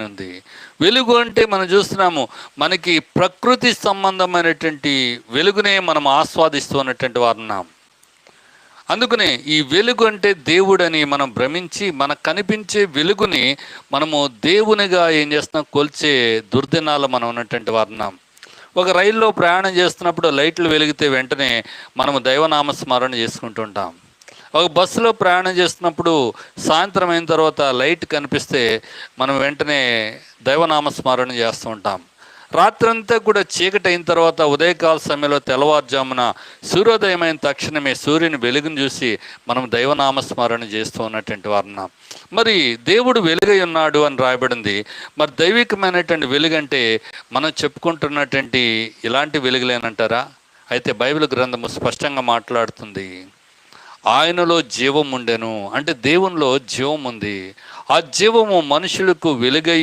ఉంది. వెలుగు అంటే మనం చూస్తున్నాము, మనకి ప్రకృతి సంబంధమైనటువంటి వెలుగునే మనం ఆస్వాదిస్తూ ఉన్నటువంటి వారు ఉన్నాం. అందుకనే ఈ వెలుగు అంటే దేవుడని మనం భ్రమించి, మనకు కనిపించే వెలుగుని మనము దేవునిగా ఏం చేస్తున్నాం, కొలిచే దుర్దినాలు మనం ఉన్నటువంటి వారు ఉన్నాం. ఒక రైల్లో ప్రయాణం చేస్తున్నప్పుడు లైట్లు వెలిగితే వెంటనే మనము దైవనామ స్మరణ చేసుకుంటుంటాం. ఒక బస్సులో ప్రయాణం చేస్తున్నప్పుడు సాయంత్రం అయిన తర్వాత లైట్ కనిపిస్తే మనం వెంటనే దైవనామ స్మరణ చేస్తూ ఉంటాం. రాత్రంతా కూడా చీకటి అయిన తర్వాత ఉదయకాల సమయంలో తెల్లవారుజామున సూర్యోదయం అయిన తక్షణమే సూర్యుని వెలుగును చూసి మనం దైవనామ స్మరణ చేస్తూ ఉన్నటువంటి వారున్నాం. మరి దేవుడు వెలుగై ఉన్నాడు అని రాయబడింది. మరి దైవికమైనటువంటి వెలుగంటే మనం చెప్పుకుంటున్నటువంటి ఇలాంటి వెలుగులేనంటారా? అయితే బైబిల్ గ్రంథము స్పష్టంగా మాట్లాడుతుంది. ఆయనలో జీవం ఉండెను అంటే దేవునిలో జీవం ఉంది. ఆ జీవము మనుషులకు వెలుగై